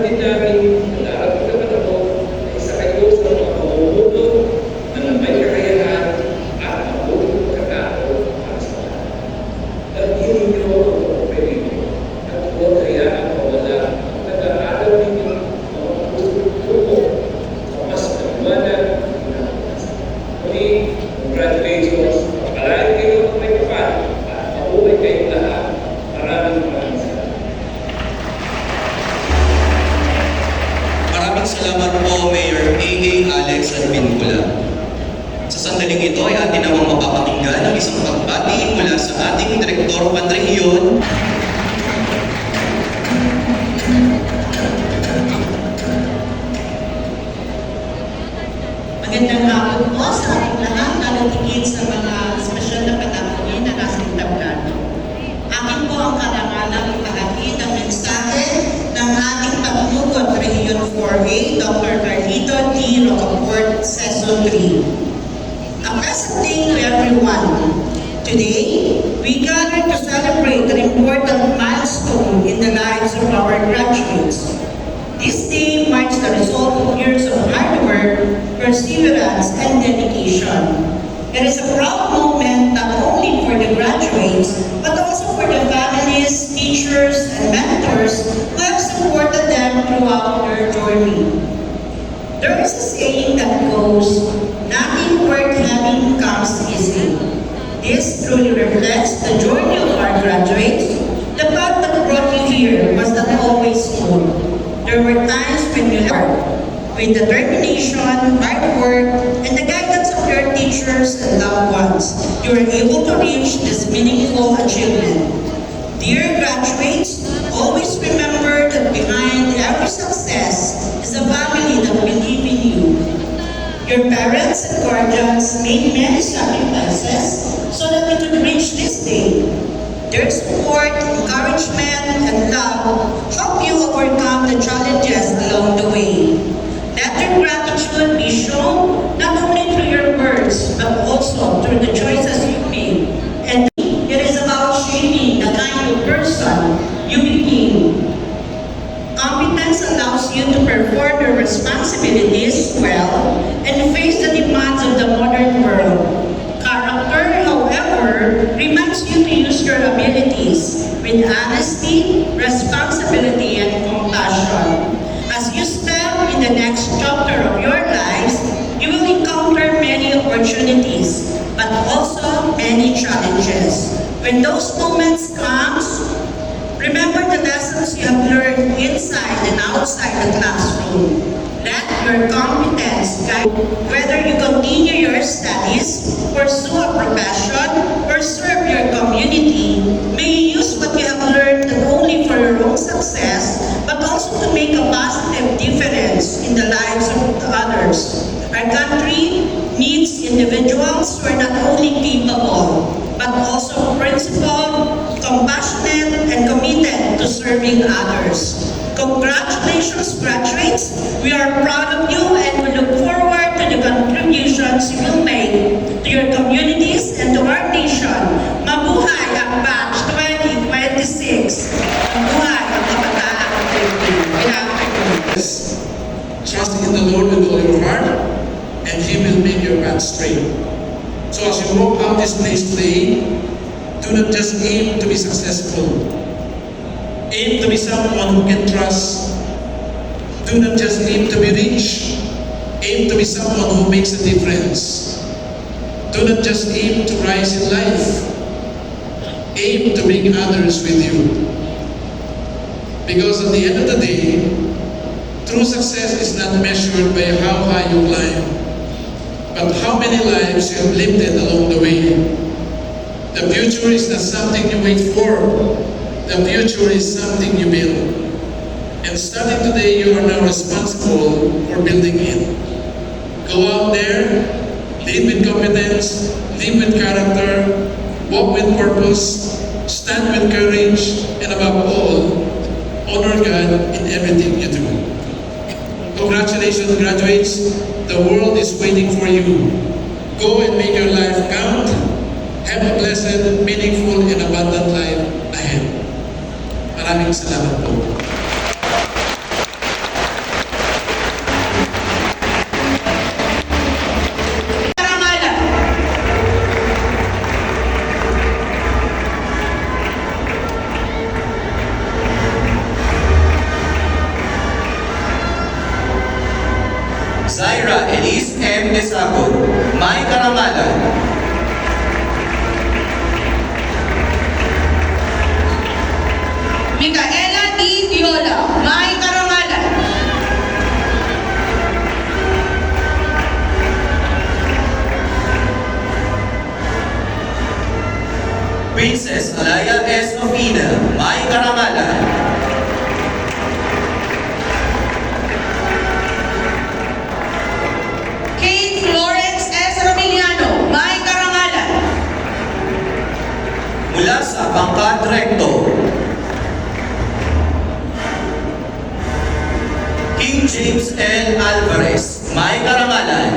din namin na nararamdaman ako na isa kayo sa mga mamumuno na may kakayahan at mabuting pagkakataon para sa lahat. Dalhin ninyo ang pagpapilin at huwag hayaan mawala ang nag-aaral ninyo mga puso sa mas maliwanag na pagkasa. Muli, congratulations! Pagpalain kayo ng may kapal at mabuhay kayong lahat. Maraming salamat. Maraming salamat po, Mayor A.A. Alex at Pincula. Sa sandaling ito ay atin namang mapapakinggan ang isang pagbati mula sa ating Direktor Panrehiyon. Magandang hapon po sa ating lahat, nalatigid sa mga espesyal na panahon na nasing tablado. Akin po ang karangalang ipahagi ng mensahe ng ating Pangulugot Region 4A, Dr. Carlito D. Rocaport, Session 3. A pleasant day to everyone. Today, we gather to celebrate an important milestone in the lives of our graduates. This day marks the result of years of hard work, perseverance, and dedication. It is a proud moment not only for the graduates, but also for the families, teachers, and mentors who have supported them throughout their journey. There is a saying that goes, "Nothing worth having comes easy." This truly reflects the journey of our graduates. The path that brought you here was not always smooth. There were times when you learned, with determination, hard work, and the guidance of your teachers and loved ones, you were able to reach this meaningful achievement. Dear graduates, always remember that behind every success is a family that believe in you. Your parents and guardians made many sacrifices so that you could reach this day. Their support, encouragement, and love help you overcome the challenges along the way. Let your gratitude be shown not only through your words, but also through the choices you made. And it is about shaping the kind of person you became. Competence allows you to perform your responsibilities well and face the demands of the modern world. Character, however, reminds you to use your abilities with honesty, responsibility, and compassion. As you step in the next chapter of your lives, you will encounter many opportunities, but also many challenges. When those moments come, remember the lessons you have learned inside and outside the classroom. Let your competence guide whether you continue your studies, pursue a profession, or serve your community. May you use what you have learned not only for your own success, but also to make a positive difference in the lives of others. Our country needs individuals who are not only capable, but also principled, compassionate, and committed to serving others. Congratulations, graduates! We are proud of you and we look forward to the contributions you will make to your communities and to our nation. Mabuhay ang batch 2026! Mabuhay ang kabataan ng Philippines! Good afternoon. Trusting in the Lord with all your heart, and He will make your path straight. So as you walk out this place today, do not just aim to be successful. Aim to be someone who can trust. Do not just aim to be rich. Aim to be someone who makes a difference. Do not just aim to rise in life. Aim to bring others with you. Because at the end of the day, true success is not measured by how high you climb, but how many lives you have lived along the way. The future is not something you wait for. The future is something you build. And starting today, you are now responsible for building it. Go out there, lead with competence, live with character, walk with purpose, stand with courage, and above all, honor God in everything you do. Congratulations, graduates. The world is waiting for you. Go and make your life count. Have a blessed, meaningful, and abundant life ahead. Maraming salamat po. Zaira Elise M. Desago, may karangalan. Micaela D. Diola, may karangalan. Princess Alaya S. Ofina, may karangalan. Kate Florence S. Romiliano, may karangalan. Mula sa pangkat recto, King James L. Alvarez, may karangalan.